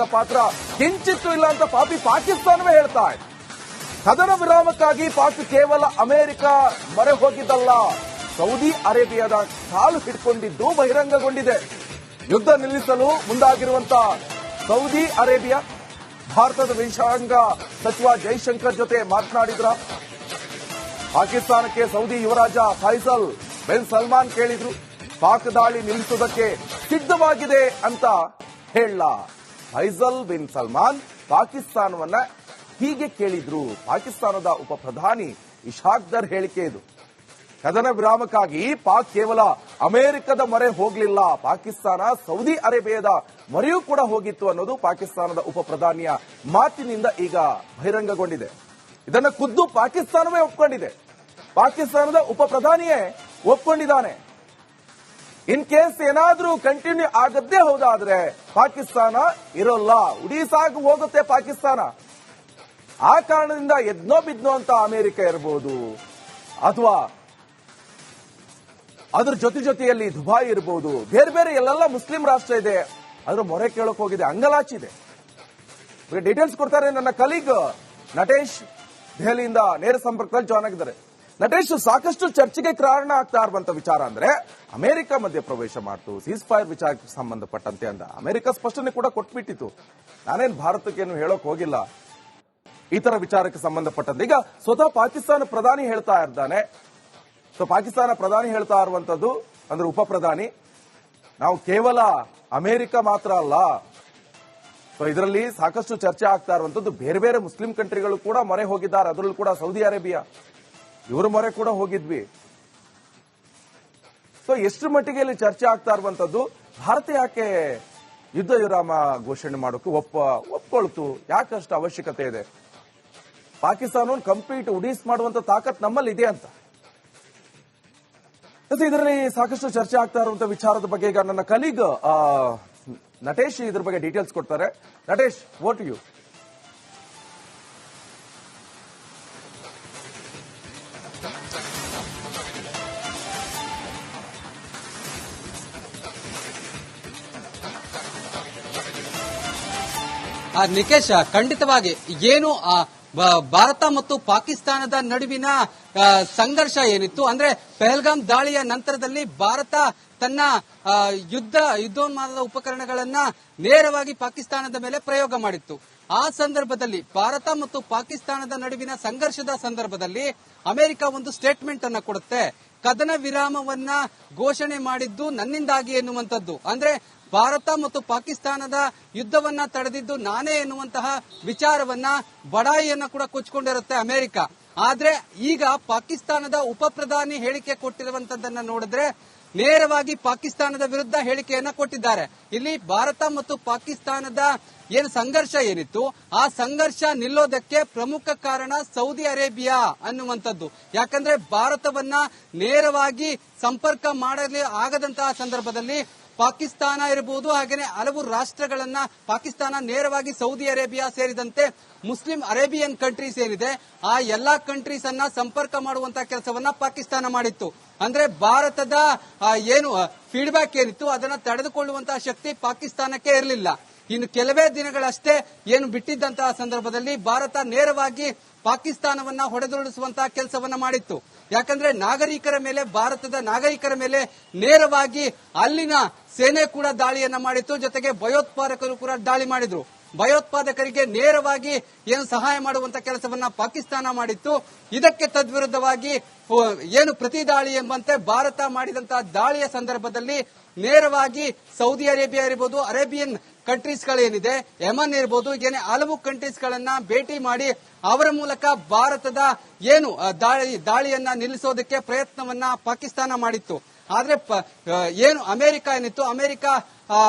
ಅಮೆರಿಕದ ಪಾತ್ರ ಕಿಂಚಿತ್ತೂ ಇಲ್ಲ ಅಂತ ಪಾಕಿಸ್ತಾನವೇ ಹೇಳ್ತಾ ಇದೆ. ಕದನ ವಿರಾಮಕ್ಕಾಗಿ ಪಾಕ್ ಕೇವಲ ಅಮೆರಿಕ ಮೊರೆ ಹೋಗಿದ್ದಲ್ಲ, ಸೌದಿ ಅರೇಬಿಯಾದ ಕಾಲು ಹಿಡ್ಕೊಂಡಿದ್ದು ಬಹಿರಂಗಗೊಂಡಿದೆ. ಯುದ್ಧ ನಿಲ್ಲಿಸಲು ಮುಂದಾಗಿರುವಂತಹ ಸೌದಿ ಅರೇಬಿಯಾ ಭಾರತದ ವಿದೇಶಾಂಗ ಸಚಿವ ಜೈಶಂಕರ್ ಜೊತೆ ಮಾತನಾಡಿದ್ರ. ಪಾಕಿಸ್ತಾನಕ್ಕೆ ಸೌದಿ ಯುವರಾಜ ಫೈಸಲ್ ಬಿನ್ ಸಲ್ಮಾನ್ ಕೇಳಿದ್ರು, ಪಾಕ್ ದಾಳಿ ನಿಲ್ಲಿಸುವುದಕ್ಕೆ ಸಿದ್ಧವಾಗಿದೆ ಅಂತ ಹೇಳ. ಫೈಸಲ್ ಬಿನ್ ಸಲ್ಮಾನ್ ಪಾಕಿಸ್ತಾನವನ್ನ ಹೀಗೆ ಕೇಳಿದ್ರು. ಪಾಕಿಸ್ತಾನದ ಉಪ ಪ್ರಧಾನಿ ಇಶಾಕ್ದರ್ ಹೇಳಿಕೆ ಇದು. ಕದನ ವಿರಾಮಕ್ಕಾಗಿ ಪಾಕ್ ಕೇವಲ ಅಮೆರಿಕದ ಮೊರೆ ಹೋಗಲಿಲ್ಲ, ಪಾಕಿಸ್ತಾನ ಸೌದಿ ಅರೇಬಿಯಾದ ಮೊರೆಯೂ ಕೂಡ ಹೋಗಿತ್ತು ಅನ್ನೋದು ಪಾಕಿಸ್ತಾನದ ಉಪ ಪ್ರಧಾನಿಯ ಮಾತಿನಿಂದ ಈಗ ಬಹಿರಂಗಗೊಂಡಿದೆ. ಇದನ್ನ ಖುದ್ದು ಪಾಕಿಸ್ತಾನವೇ ಒಪ್ಕೊಂಡಿದೆ. ಪಾಕಿಸ್ತಾನದ ಉಪ ಪ್ರಧಾನಿಯೇ ಒಪ್ಕೊಂಡಿದ್ದಾನೆ. ಇನ್ ಕೇಸ್ ಏನಾದ್ರೂ ಕಂಟಿನ್ಯೂ ಆಗದ್ದೇ ಹೌದಾದ್ರೆ ಪಾಕಿಸ್ತಾನ ಇರೋಲ್ಲ, ಉಡೀಸಾಗಿ ಹೋಗುತ್ತೆ ಪಾಕಿಸ್ತಾನ. ಆ ಕಾರಣದಿಂದ ಎದ್ನೋ ಬಿದ್ನೋ ಅಂತ ಅಮೆರಿಕ ಇರಬಹುದು, ಅಥವಾ ಅದ್ರ ಜೊತೆಯಲ್ಲಿ ದುಬೈ ಇರಬಹುದು, ಬೇರೆ ಬೇರೆ ಎಲ್ಲೆಲ್ಲ ಮುಸ್ಲಿಂ ರಾಷ್ಟ್ರ ಇದೆ, ಅದ್ರ ಮೊರೆ ಕೇಳಕ್ ಹೋಗಿದೆ, ಅಂಗಲಾಚಿದೆ. ಡೀಟೇಲ್ಸ್ ಕೊಡ್ತಾರೆ ನನ್ನ ಕಲೀಗ್ ನಟೇಶ್, ದೆಹಲಿಯಿಂದ ನೇರ ಸಂಪರ್ಕದಲ್ಲಿ ಜಾಯ್ನ್ ಆಗಿದ್ದಾರೆ. ನಟೇಶ್, ಸಾಕಷ್ಟು ಚರ್ಚೆಗೆ ಕಾರಣ ಆಗ್ತಾ ಇರುವಂತ ವಿಚಾರ ಅಂದ್ರೆ ಅಮೆರಿಕ ಮಧ್ಯ ಪ್ರವೇಶ ಮಾಡ್ತು, ಸೀಸ್ ಫೈರ್ ವಿಚಾರಕ್ಕೆ ಸಂಬಂಧಪಟ್ಟಂತೆ ಅಂತ ಅಮೆರಿಕ ಸ್ಪಷ್ಟನೆ ಕೂಡ ಕೊಟ್ಬಿಟ್ಟಿತ್ತು. ನಾನೇನು ಭಾರತಕ್ಕೇನು ಹೇಳೋಕ್ ಹೋಗಿಲ್ಲ ಈ ತರ ವಿಚಾರಕ್ಕೆ ಸಂಬಂಧಪಟ್ಟಂತೆ. ಈಗ ಸ್ವತಃ ಪಾಕಿಸ್ತಾನ ಪ್ರಧಾನಿ ಹೇಳ್ತಾ ಇದ್ದಾನೆ. ಸೊ ಪಾಕಿಸ್ತಾನ ಪ್ರಧಾನಿ ಹೇಳ್ತಾ ಇರುವಂತದ್ದು ಅಂದ್ರೆ ಉಪ ಪ್ರಧಾನಿ, ನಾವು ಕೇವಲ ಅಮೆರಿಕ ಮಾತ್ರ ಅಲ್ಲ, ಸೊ ಇದರಲ್ಲಿ ಸಾಕಷ್ಟು ಚರ್ಚೆ ಆಗ್ತಾ ಇರುವಂತದ್ದು ಬೇರೆ ಬೇರೆ ಮುಸ್ಲಿಂ ಕಂಟ್ರಿಗಳು ಕೂಡ ಮೊರೆ ಹೋಗಿದ್ದಾರೆ, ಅದರಲ್ಲೂ ಕೂಡ ಸೌದಿ ಅರೇಬಿಯಾ ಇವರ ಮೊರೆ ಕೂಡ ಹೋಗಿದ್ವಿ. ಸೊ ಎಷ್ಟು ಮಟ್ಟಿಗೆ ಇಲ್ಲಿ ಚರ್ಚೆ ಆಗ್ತಾ ಇರುವಂತದ್ದು, ಭಾರತ ಯಾಕೆ ಯುದ್ಧ ವಿರಾಮ ಘೋಷಣೆ ಮಾಡೋಕೆ ಒಪ್ಕೊಳ್ತು, ಯಾಕಷ್ಟು ಅವಶ್ಯಕತೆ ಇದೆ, ಪಾಕಿಸ್ತಾನವನ್ನು ಕಂಪ್ಲೀಟ್ ಉಡೀಸ್ ಮಾಡುವಂತ ತಾಕತ್ ನಮ್ಮಲ್ಲಿ ಇದೆ ಅಂತ. ಇದರಲ್ಲಿ ಸಾಕಷ್ಟು ಚರ್ಚೆ ಆಗ್ತಾ ಇರುವಂತಹ ವಿಚಾರದ ಬಗ್ಗೆ ಈಗ ನನ್ನ ಕಲೀಗ್ ನಟೇಶ್ ಇದ್ರ ಬಗ್ಗೆ ಡೀಟೇಲ್ಸ್ ಕೊಡ್ತಾರೆ. Natesh, what to you? Nikesh, ಖಂಡಿತವಾಗಿ ಏನು ಭಾರತ ಮತ್ತು ಪಾಕಿಸ್ತಾನದ ನಡುವಿನ ಸಂಘರ್ಷ ಏನಿತ್ತು ಅಂದ್ರೆ ಪಹಲ್ಗಾಮ್ ದಾಳಿಯ ನಂತರದಲ್ಲಿ ಭಾರತ ತನ್ನ ಯುದ್ಧೋನ್ಮಾದದ ಉಪಕರಣಗಳನ್ನ ನೇರವಾಗಿ ಪಾಕಿಸ್ತಾನದ ಮೇಲೆ ಪ್ರಯೋಗ ಮಾಡಿತ್ತು. ಆ ಸಂದರ್ಭದಲ್ಲಿ ಭಾರತ ಮತ್ತು ಪಾಕಿಸ್ತಾನದ ನಡುವಿನ ಸಂಘರ್ಷದ ಸಂದರ್ಭದಲ್ಲಿ ಅಮೆರಿಕ ಒಂದು ಸ್ಟೇಟ್ಮೆಂಟ್ ಅನ್ನ ಕೊಡುತ್ತೆ. ಕದನ ವಿರಾಮವನ್ನ ಘೋಷಣೆ ಮಾಡಿದ್ದು ನನ್ನಿಂದಾಗಿ ಎನ್ನುವಂಥದ್ದು, ಅಂದ್ರೆ ಭಾರತ ಮತ್ತು ಪಾಕಿಸ್ತಾನದ ಯುದ್ಧವನ್ನ ತಡೆದಿದ್ದು ನಾನೇ ಎನ್ನುವಂತಹ ವಿಚಾರವನ್ನ ಬಡಾಯಿಯನ್ನ ಕೂಡ ಕೊಚ್ಚಿಕೊಂಡಿರುತ್ತೆ ಅಮೆರಿಕ. ಆದ್ರೆ ಈಗ ಪಾಕಿಸ್ತಾನದ ಉಪ ಪ್ರಧಾನಿ ಹೇಳಿಕೆ ಕೊಟ್ಟಿರುವಂತದ್ದನ್ನ ನೋಡಿದ್ರೆ ನೇರವಾಗಿ ಪಾಕಿಸ್ತಾನದ ವಿರುದ್ಧ ಹೇಳಿಕೆಯನ್ನ ಕೊಟ್ಟಿದ್ದಾರೆ. ಇಲ್ಲಿ ಭಾರತ ಮತ್ತು ಪಾಕಿಸ್ತಾನದ ಏನು ಸಂಘರ್ಷ ಏನಿತ್ತು ಆ ಸಂಘರ್ಷ ನಿಲ್ಲೋದಕ್ಕೆ ಪ್ರಮುಖ ಕಾರಣ ಸೌದಿ ಅರೇಬಿಯಾ ಅನ್ನುವಂಥದ್ದು. ಯಾಕಂದ್ರೆ ಭಾರತವನ್ನ ನೇರವಾಗಿ ಸಂಪರ್ಕ ಮಾಡಲಿ ಆಗದಂತಹ ಸಂದರ್ಭದಲ್ಲಿ ಪಾಕಿಸ್ತಾನ ಇರಬಹುದು, ಹಾಗೇನೆ ಹಲವು ರಾಷ್ಟ್ರಗಳನ್ನ ಪಾಕಿಸ್ತಾನ ನೇರವಾಗಿ ಸೌದಿ ಅರೇಬಿಯಾ ಸೇರಿದಂತೆ ಮುಸ್ಲಿಂ ಅರೇಬಿಯನ್ ಕಂಟ್ರೀಸ್ ಏನಿದೆ ಆ ಎಲ್ಲಾ ಕಂಟ್ರೀಸ್ ಅನ್ನ ಸಂಪರ್ಕ ಮಾಡುವಂತಹ ಕೆಲಸವನ್ನ ಪಾಕಿಸ್ತಾನ ಮಾಡಿತ್ತು. ಅಂದ್ರೆ ಭಾರತದ ಏನು ಫೀಡ್ಬ್ಯಾಕ್ ಏನಿತ್ತು ಅದನ್ನ ತಡೆದುಕೊಳ್ಳುವಂತಹ ಶಕ್ತಿ ಪಾಕಿಸ್ತಾನಕ್ಕೆ ಇರಲಿಲ್ಲ. ಇನ್ನು ಕೆಲವೇ ದಿನಗಳಷ್ಟೇ ಏನು ಬಿಟ್ಟಿದ್ದಂತಹ ಸಂದರ್ಭದಲ್ಲಿ ಭಾರತ ನೇರವಾಗಿ ಪಾಕಿಸ್ತಾನವನ್ನ ಹೊಡೆದುರುಳಿಸುವಂತಹ ಕೆಲಸವನ್ನ ಮಾಡಿತ್ತು. ಯಾಕಂದ್ರೆ ನಾಗರಿಕರ ಮೇಲೆ, ಭಾರತದ ನಾಗರಿಕರ ಮೇಲೆ ನೇರವಾಗಿ ಅಲ್ಲಿನ ಸೇನೆ ಕೂಡ ದಾಳಿಯನ್ನ ಮಾಡಿತ್ತು, ಜೊತೆಗೆ ಭಯೋತ್ಪಾದಕರು ಕೂಡ ದಾಳಿ ಮಾಡಿದ್ರು. ಭಯೋತ್ಪಾದಕರಿಗೆ ನೇರವಾಗಿ ಏನು ಸಹಾಯ ಮಾಡುವಂತ ಕೆಲಸವನ್ನ ಪಾಕಿಸ್ತಾನ ಮಾಡಿತ್ತು. ಇದಕ್ಕೆ ತದ್ವಿರುದ್ಧವಾಗಿ ಏನು ಪ್ರತಿ ದಾಳಿ ಎಂಬಂತೆ ಭಾರತ ಮಾಡಿದಂತಹ ದಾಳಿಯ ಸಂದರ್ಭದಲ್ಲಿ ನೇರವಾಗಿ ಸೌದಿ ಅರೇಬಿಯಾ ಇರಬಹುದು, ಅರೇಬಿಯನ್ ಕಂಟ್ರೀಸ್ ಗಳೇನಿದೆ, ಯಮನ್ ಇರಬಹುದು, ಹೀಗೆ ಹಲವು ಕಂಟ್ರೀಸ್ ಗಳನ್ನ ಭೇಟಿ ಮಾಡಿ ಅವರ ಮೂಲಕ ಭಾರತದ ಏನು ದಾಳಿಯನ್ನ ನಿಲ್ಲಿಸೋದಕ್ಕೆ ಪ್ರಯತ್ನವನ್ನ ಪಾಕಿಸ್ತಾನ ಮಾಡಿತ್ತು. ಆದ್ರೆ ಏನು ಅಮೆರಿಕ ಏನಿತ್ತು,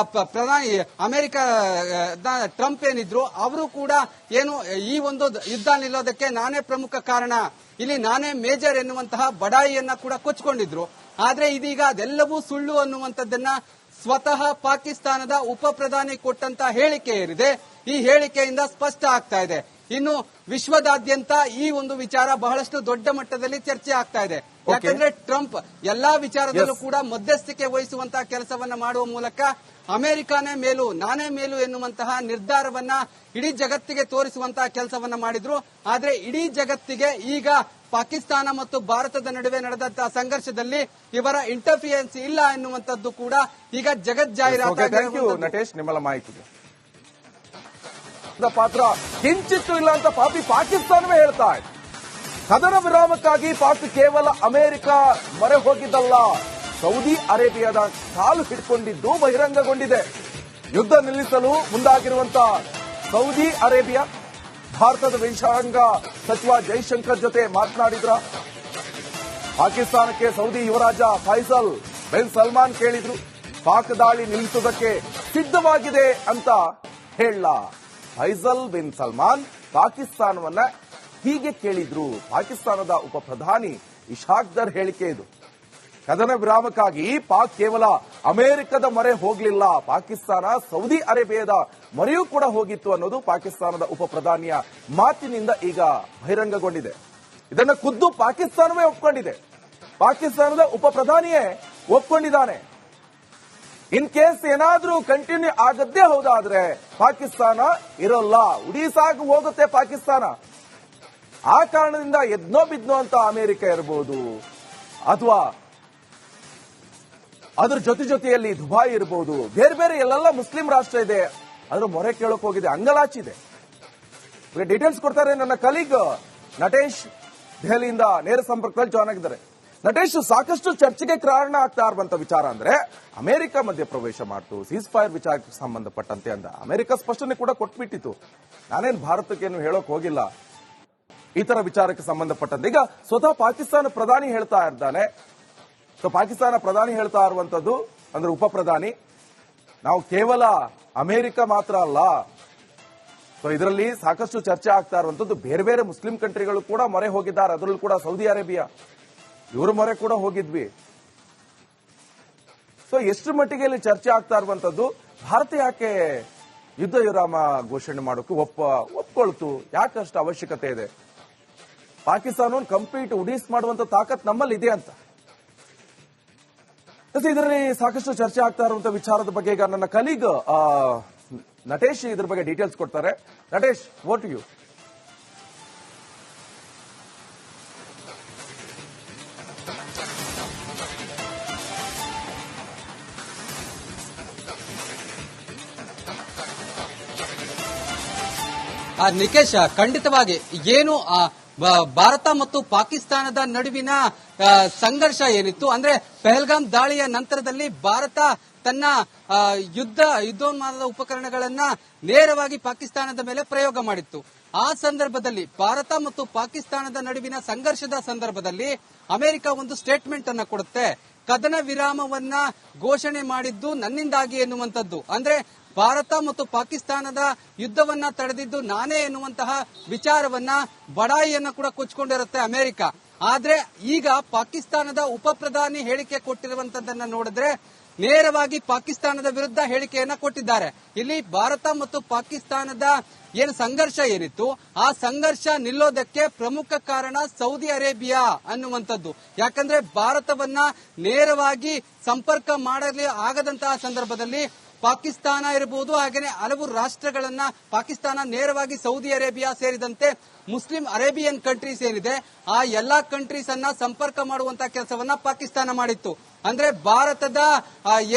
ಅಮೆರಿಕ ಟ್ರಂಪ್ ಏನಿದ್ರು ಅವರು ಕೂಡ ಏನು ಈ ಒಂದು ಯುದ್ಧ ನಿಲ್ಲೋದಕ್ಕೆ ನಾನೇ ಪ್ರಮುಖ ಕಾರಣ, ಇಲ್ಲಿ ನಾನೇ ಮೇಜರ್ ಎನ್ನುವಂತಹ ಬಡಾಯಿಯನ್ನ ಕೂಡ ಕೊಚ್ಚಿಕೊಂಡಿದ್ರು. ಆದ್ರೆ ಇದೀಗ ಅದೆಲ್ಲವೂ ಸುಳ್ಳು ಅನ್ನುವಂಥದ್ದನ್ನ ಸ್ವತಃ ಪಾಕಿಸ್ತಾನದ ಉಪ ಪ್ರಧಾನಿ ಕೊಟ್ಟಂತ ಹೇಳಿಕೆ ಏನಿದೆ ಈ ಹೇಳಿಕೆಯಿಂದ ಸ್ಪಷ್ಟ ಆಗ್ತಾ ಇದೆ. ಇನ್ನು ವಿಶ್ವದಾದ್ಯಂತ ಈ ಒಂದು ವಿಚಾರ ಬಹಳಷ್ಟು ದೊಡ್ಡ ಮಟ್ಟದಲ್ಲಿ ಚರ್ಚೆ ಆಗ್ತಾ ಇದೆ. ಯಾಕಂದ್ರೆ ಟ್ರಂಪ್ ಎಲ್ಲಾ ವಿಚಾರದಲ್ಲೂ ಕೂಡ ಮಧ್ಯಸ್ಥಿಕೆ ವಹಿಸುವಂತಹ ಕೆಲಸವನ್ನ ಮಾಡುವ ಮೂಲಕ ಅಮೆರಿಕಾನೇ ಮೇಲು ನಾನೇ ಮೇಲು ಎನ್ನುವಂತಹ ನಿರ್ಧಾರವನ್ನ ಇಡೀ ಜಗತ್ತಿಗೆ ತೋರಿಸುವಂತಹ ಕೆಲಸವನ್ನ ಮಾಡಿದ್ರು. ಆದ್ರೆ ಇಡೀ ಜಗತ್ತಿಗೆ ಈಗ ಪಾಕಿಸ್ತಾನ ಮತ್ತು ಭಾರತದ ನಡುವೆ ನಡೆದಂತಹ ಸಂಘರ್ಷದಲ್ಲಿ ಇವರ ಇಂಟರ್ಫಿಯರೆನ್ಸ್ ಇಲ್ಲ ಎನ್ನುವಂತದ್ದು ಕೂಡ ಈಗ ಜಗಜ್ಜಾಹೀರಾತು. ನಟೇಶ್, ನಿಮ್ಮಲ್ಲ ಮಾಹಿತಿಗೆ ಪಾತ್ರ ಕಿಂಚಿತ್ತು ಇಲ್ಲ ಅಂತ ಪಾಪಿ ಪಾಕಿಸ್ತಾನವೇ ಹೇಳ್ತಾ ಇದೆ. ಕದನ ವಿರಾಮಕ್ಕಾಗಿ ಪಾಕ್ ಕೇವಲ ಅಮೆರಿಕ ಮೊರೆ ಹೋಗಿದ್ದಲ್ಲ, ಸೌದಿ ಅರೇಬಿಯಾದ ಕಾಲು ಹಿಡ್ಕೊಂಡಿದ್ದು ಬಹಿರಂಗಗೊಂಡಿದೆ. ಯುದ್ಧ ನಿಲ್ಲಿಸಲು ಮುಂದಾಗಿರುವಂತಹ ಸೌದಿ ಅರೇಬಿಯಾ ಭಾರತದ ವಿದೇಶಾಂಗ ಸಚಿವ ಜೈಶಂಕರ್ ಜೊತೆ ಮಾತನಾಡಿದ್ರ. ಪಾಕಿಸ್ತಾನಕ್ಕೆ ಸೌದಿ ಯುವರಾಜ ಫೈಸಲ್ ಬಿನ್ ಸಲ್ಮಾನ್ ಕೇಳಿದ್ರು. ಪಾಕ್ ದಾಳಿ ನಿಲ್ಲಿಸುವುದಕ್ಕೆ ಸಿದ್ಧವಾಗಿದೆ ಅಂತ ಹೇಳ. ಫೈಸಲ್ ಬಿನ್ ಸಲ್ಮಾನ್ ಪಾಕಿಸ್ತಾನವನ್ನ ಹೀಗೆ ಕೇಳಿದ್ರು. ಪಾಕಿಸ್ತಾನದ ಉಪ ಪ್ರಧಾನಿ ಇಶಾಕ್ದರ್ ಹೇಳಿಕೆ ಇದು. ಕದನ ವಿರಾಮಕ್ಕಾಗಿ ಪಾಕ್ ಕೇವಲ ಅಮೆರಿಕದ ಮೊರೆ ಹೋಗಲಿಲ್ಲ, ಪಾಕಿಸ್ತಾನ ಸೌದಿ ಅರೇಬಿಯಾದ ಮೊರೆಯೂ ಕೂಡ ಹೋಗಿತ್ತು ಅನ್ನೋದು ಪಾಕಿಸ್ತಾನದ ಉಪ ಪ್ರಧಾನಿಯ ಮಾತಿನಿಂದ ಈಗ ಬಹಿರಂಗಗೊಂಡಿದೆ. ಇದನ್ನು ಖುದ್ದು ಪಾಕಿಸ್ತಾನವೇ ಒಪ್ಕೊಂಡಿದೆ. ಪಾಕಿಸ್ತಾನದ ಉಪ ಪ್ರಧಾನಿಯೇ ಒಪ್ಕೊಂಡಿದ್ದಾನೆ. ಇನ್ ಕೇಸ್ ಏನಾದ್ರೂ ಕಂಟಿನ್ಯೂ ಆಗದ್ದೇ ಹೌದಾದ್ರೆ ಪಾಕಿಸ್ತಾನ ಇರೋಲ್ಲ, ಉಡೀಸಾಗಿ ಹೋಗುತ್ತೆ ಪಾಕಿಸ್ತಾನ. ಆ ಕಾರಣದಿಂದ ಎದ್ನೋ ಬಿದ್ನೋ ಅಂತ ಅಮೆರಿಕ ಇರಬಹುದು, ಅಥವಾ ಅದ್ರ ಜೊತೆಯಲ್ಲಿ ದುಬೈ ಇರಬಹುದು, ಬೇರೆ ಬೇರೆ ಎಲ್ಲೆಲ್ಲ ಮುಸ್ಲಿಂ ರಾಷ್ಟ್ರ ಇದೆ, ಅದ್ರ ಮೊರೆ ಕೇಳಕ್ ಹೋಗಿದೆ, ಅಂಗಲಾಚಿದೆ. ಡೀಟೇಲ್ಸ್ ಕೊಡ್ತಾರೆ ನನ್ನ ಕಲೀಗ್ ನಟೇಶ್, ದೆಹಲಿಯಿಂದ ನೇರ ಸಂಪರ್ಕದಲ್ಲಿ ಜಾಯ್ನ್ ಆಗಿದ್ದಾರೆ. ನಟೇಶ್, ಸಾಕಷ್ಟು ಚರ್ಚೆಗೆ ಕಾರಣ ಆಗ್ತಾ ಇರುವಂತ ವಿಚಾರ ಅಂದ್ರೆ ಅಮೆರಿಕ ಮಧ್ಯ ಪ್ರವೇಶ ಮಾಡ್ತು, ಸೀಸ್ ಫೈರ್ ವಿಚಾರಕ್ಕೆ ಸಂಬಂಧಪಟ್ಟಂತೆ ಅಂತ ಅಮೆರಿಕ ಸ್ಪಷ್ಟನೆ ಕೂಡ ಕೊಟ್ಬಿಟ್ಟಿತ್ತು. ನಾನೇನು ಭಾರತಕ್ಕೇನು ಹೇಳೋಕ್ ಹೋಗಿಲ್ಲ ಈ ತರ ವಿಚಾರಕ್ಕೆ ಸಂಬಂಧಪಟ್ಟಂತೆ. ಈಗ ಸ್ವತಃ ಪಾಕಿಸ್ತಾನ ಪ್ರಧಾನಿ ಹೇಳ್ತಾ ಇದ್ದಾನೆ. ಸೊ ಪಾಕಿಸ್ತಾನ ಪ್ರಧಾನಿ ಹೇಳ್ತಾ ಇರುವಂತದ್ದು ಅಂದ್ರೆ ಉಪ ಪ್ರಧಾನಿ, ನಾವು ಕೇವಲ ಅಮೆರಿಕ ಮಾತ್ರ ಅಲ್ಲ, ಸೊ ಇದರಲ್ಲಿ ಸಾಕಷ್ಟು ಚರ್ಚೆ ಆಗ್ತಾ ಇರುವಂತದ್ದು ಬೇರೆ ಬೇರೆ ಮುಸ್ಲಿಂ ಕಂಟ್ರಿಗಳು ಕೂಡ ಮೊರೆ ಹೋಗಿದ್ದಾರೆ. ಅದರಲ್ಲೂ ಕೂಡ ಸೌದಿ ಅರೇಬಿಯಾ ಇವ್ರ ಮೊರೆ ಕೂಡ ಹೋಗಿದ್ವಿ. ಸೊ ಎಷ್ಟು ಮಟ್ಟಿಗೆ ಇಲ್ಲಿ ಚರ್ಚೆ ಆಗ್ತಾ ಇರುವಂತದ್ದು, ಭಾರತ ಯಾಕೆ ಯುದ್ಧ ವಿರಾಮ ಘೋಷಣೆ ಮಾಡೋಕೆ ಒಪ್ಕೊಳ್ತು, ಯಾಕಷ್ಟು ಅವಶ್ಯಕತೆ ಇದೆ, ಪಾಕಿಸ್ತಾನವನ್ನು ಕಂಪ್ಲೀಟ್ ಉಡೀಸ್ ಮಾಡುವಂತ ತಾಕತ್ ನಮ್ಮಲ್ಲಿ ಇದೆ ಅಂತ. ಇದರಲ್ಲಿ ಸಾಕಷ್ಟು ಚರ್ಚೆ ಆಗ್ತಾ ಇರುವಂತಹ ವಿಚಾರದ ಬಗ್ಗೆ ಈಗ ನನ್ನ ಕಲೀಗ್ ನಟೇಶ್ ಇದ್ರ ಬಗ್ಗೆ ಡೀಟೇಲ್ಸ್ ಕೊಡ್ತಾರೆ. Natesh, what to you? Nikesh, ಖಂಡಿತವಾಗಿ ಏನು ಭಾರತ ಮತ್ತು ಪಾಕಿಸ್ತಾನದ ನಡುವಿನ ಸಂಘರ್ಷ ಏನಿತ್ತು ಅಂದ್ರೆ ಪಹಲ್ಗಾಮ್ ದಾಳಿಯ ನಂತರದಲ್ಲಿ ಭಾರತ ತನ್ನ ಯುದ್ಧೋನ್ಮಾದದ ಉಪಕರಣಗಳನ್ನ ನೇರವಾಗಿ ಪಾಕಿಸ್ತಾನದ ಮೇಲೆ ಪ್ರಯೋಗ ಮಾಡಿತ್ತು. ಆ ಸಂದರ್ಭದಲ್ಲಿ ಭಾರತ ಮತ್ತು ಪಾಕಿಸ್ತಾನದ ನಡುವಿನ ಸಂಘರ್ಷದ ಸಂದರ್ಭದಲ್ಲಿ ಅಮೆರಿಕ ಒಂದು ಸ್ಟೇಟ್ಮೆಂಟ್ ಅನ್ನ ಕೊಡುತ್ತೆ. ಕದನ ವಿರಾಮವನ್ನ ಘೋಷಣೆ ಮಾಡಿದ್ದು ನನ್ನಿಂದಾಗಿ ಎನ್ನುವಂಥದ್ದು, ಅಂದ್ರೆ ಭಾರತ ಮತ್ತು ಪಾಕಿಸ್ತಾನದ ಯುದ್ಧವನ್ನ ತಡೆದಿದ್ದು ನಾನೇ ಎನ್ನುವಂತಹ ವಿಚಾರವನ್ನ ಬಡಾಯಿಯನ್ನ ಕೂಡ ಕೊಚ್ಚಿಕೊಂಡಿರುತ್ತೆ ಅಮೆರಿಕ. ಆದ್ರೆ ಈಗ ಪಾಕಿಸ್ತಾನದ ಉಪ ಪ್ರಧಾನಿ ಹೇಳಿಕೆ ಕೊಟ್ಟಿರುವಂತದ್ದನ್ನ ನೋಡಿದ್ರೆ ನೇರವಾಗಿ ಪಾಕಿಸ್ತಾನದ ವಿರುದ್ಧ ಹೇಳಿಕೆಯನ್ನ ಕೊಟ್ಟಿದ್ದಾರೆ. ಇಲ್ಲಿ ಭಾರತ ಮತ್ತು ಪಾಕಿಸ್ತಾನದ ಏನು ಸಂಘರ್ಷ ಏನಿತ್ತು ಆ ಸಂಘರ್ಷ ನಿಲ್ಲೋದಕ್ಕೆ ಪ್ರಮುಖ ಕಾರಣ ಸೌದಿ ಅರೇಬಿಯಾ ಅನ್ನುವಂಥದ್ದು. ಯಾಕಂದ್ರೆ ಭಾರತವನ್ನ ನೇರವಾಗಿ ಸಂಪರ್ಕ ಮಾಡಲಿ ಆಗದಂತಹ ಸಂದರ್ಭದಲ್ಲಿ ಪಾಕಿಸ್ತಾನ ಇರಬಹುದು, ಹಾಗೆಯೇ ಹಲವು ರಾಷ್ಟ್ರಗಳನ್ನ ಪಾಕಿಸ್ತಾನ ನೇರವಾಗಿ ಸೌದಿ ಅರೇಬಿಯಾ ಸೇರಿದಂತೆ ಮುಸ್ಲಿಂ ಅರೇಬಿಯನ್ ಕಂಟ್ರೀಸ್ ಏನಿದೆ ಆ ಎಲ್ಲಾ ಕಂಟ್ರೀಸ್ ಅನ್ನ ಸಂಪರ್ಕ ಮಾಡುವಂತಹ ಕೆಲಸವನ್ನ ಪಾಕಿಸ್ತಾನ ಮಾಡಿತ್ತು. ಅಂದ್ರೆ ಭಾರತದ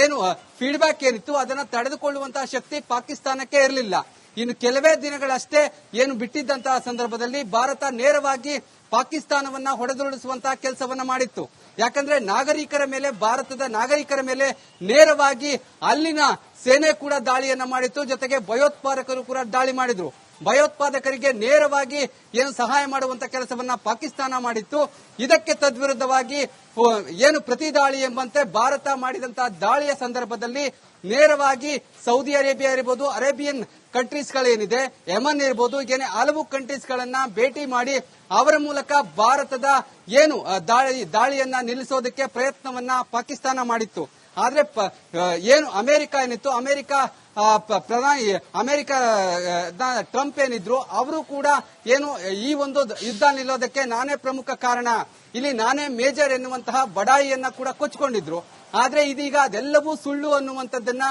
ಏನು ಫೀಡ್ಬ್ಯಾಕ್ ಏನಿತ್ತು ಅದನ್ನ ತಡೆದುಕೊಳ್ಳುವಂತಹ ಶಕ್ತಿ ಪಾಕಿಸ್ತಾನಕ್ಕೆ ಇರಲಿಲ್ಲ. ಇನ್ನು ಕೆಲವೇ ದಿನಗಳಷ್ಟೇ ಏನು ಬಿಟ್ಟಿದ್ದಂತಹ ಸಂದರ್ಭದಲ್ಲಿ ಭಾರತ ನೇರವಾಗಿ ಪಾಕಿಸ್ತಾನವನ್ನ ಹೊಡೆದುರುಳಿಸುವಂತಹ ಕೆಲಸವನ್ನ ಮಾಡಿತ್ತು. ಯಾಕಂದ್ರೆ ನಾಗರಿಕರ ಮೇಲೆ, ಭಾರತದ ನಾಗರಿಕರ ಮೇಲೆ ನೇರವಾಗಿ ಅಲ್ಲಿನ ಸೇನೆ ಕೂಡ ದಾಳಿಯನ್ನ ಮಾಡಿತ್ತು. ಜೊತೆಗೆ ಭಯೋತ್ಪಾದಕರು ಕೂಡ ದಾಳಿ ಮಾಡಿದ್ರು. ಭಯೋತ್ಪಾದಕರಿಗೆ ನೇರವಾಗಿ ಏನು ಸಹಾಯ ಮಾಡುವಂತ ಕೆಲಸವನ್ನ ಪಾಕಿಸ್ತಾನ ಮಾಡಿತ್ತು. ಇದಕ್ಕೆ ತದ್ವಿರುದ್ಧವಾಗಿ ಏನು ಪ್ರತಿ ದಾಳಿ ಎಂಬಂತೆ ಭಾರತ ಮಾಡಿದಂತಹ ದಾಳಿಯ ಸಂದರ್ಭದಲ್ಲಿ ನೇರವಾಗಿ ಸೌದಿ ಅರೇಬಿಯಾ ಇರಬಹುದು, ಅರೇಬಿಯನ್ ಕಂಟ್ರೀಸ್ ಗಳೇನಿದೆ, ಯಮನ್ ಇರಬಹುದು, ಹೀಗೆ ಹಲವು ಕಂಟ್ರೀಸ್ ಗಳನ್ನ ಭೇಟಿ ಮಾಡಿ ಅವರ ಮೂಲಕ ಭಾರತದ ಏನು ದಾಳಿಯನ್ನ ನಿಲ್ಲಿಸೋದಕ್ಕೆ ಪ್ರಯತ್ನವನ್ನ ಪಾಕಿಸ್ತಾನ ಮಾಡಿತ್ತು. ಆದ್ರೆ ಏನು ಅಮೆರಿಕ ಏನಿತ್ತು, ಅಮೆರಿಕ ಪ್ರಧಾನಿ ಅಮೆರಿಕ ಟ್ರಂಪ್ ಏನಿದ್ರು ಅವರು ಕೂಡ ಏನು ಈ ಒಂದು ಯುದ್ಧ ನಿಲ್ಲೋದಕ್ಕೆ ನಾನೇ ಪ್ರಮುಖ ಕಾರಣ, ಇಲ್ಲಿ ನಾನೇ ಮೇಜರ್ ಎನ್ನುವಂತಹ ಬಡಾಯಿಯನ್ನ ಕೂಡ ಕೊಚ್ಚಿಕೊಂಡಿದ್ರು. ಆದ್ರೆ ಇದೀಗ ಅದೆಲ್ಲವೂ ಸುಳ್ಳು ಅನ್ನುವಂಥದ್ದನ್ನ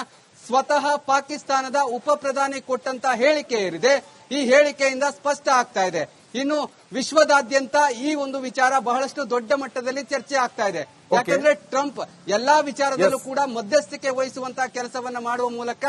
ಸ್ವತಃ ಪಾಕಿಸ್ತಾನದ ಉಪ ಪ್ರಧಾನಿ ಕೊಟ್ಟಂತ ಹೇಳಿಕೆ ಏರಿದೆ. ಈ ಹೇಳಿಕೆಯಿಂದ ಸ್ಪಷ್ಟ ಆಗ್ತಾ ಇದೆ. ಇನ್ನು ವಿಶ್ವದಾದ್ಯಂತ ಈ ಒಂದು ವಿಚಾರ ಬಹಳಷ್ಟು ದೊಡ್ಡ ಮಟ್ಟದಲ್ಲಿ ಚರ್ಚೆ ಆಗ್ತಾ ಇದೆ. ಯಾಕಂದ್ರೆ ಟ್ರಂಪ್ ಎಲ್ಲಾ ವಿಚಾರದಲ್ಲೂ ಕೂಡ ಮಧ್ಯಸ್ಥಿಕೆ ವಹಿಸುವಂತಹ ಕೆಲಸವನ್ನ ಮಾಡುವ ಮೂಲಕ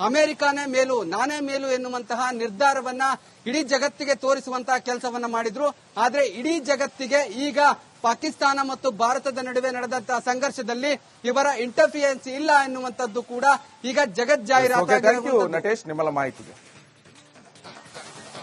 ಅಮೆರಿಕಾನೇ ಮೇಲು ನಾನೇ ಮೇಲು ಎನ್ನುವಂತಹ ನಿರ್ಧಾರವನ್ನ ಇಡೀ ಜಗತ್ತಿಗೆ ತೋರಿಸುವಂತಹ ಕೆಲಸವನ್ನ ಮಾಡಿದ್ರು. ಆದ್ರೆ ಇಡೀ ಜಗತ್ತಿಗೆ ಈಗ ಪಾಕಿಸ್ತಾನ ಮತ್ತು ಭಾರತದ ನಡುವೆ ನಡೆದಂತಹ ಸಂಘರ್ಷದಲ್ಲಿ ಇವರ ಇಂಟರ್ಫಿಯರೆನ್ಸ್ ಇಲ್ಲ ಎನ್ನುವಂತದ್ದು ಕೂಡ ಈಗ ಜಗಜ್ಜಾಹೀರಾತಾಗಿದೆ. ನಟೇಶ್, ನಿಮ್ಮಲ್ಲ ಮಾಹಿತಿಗೆ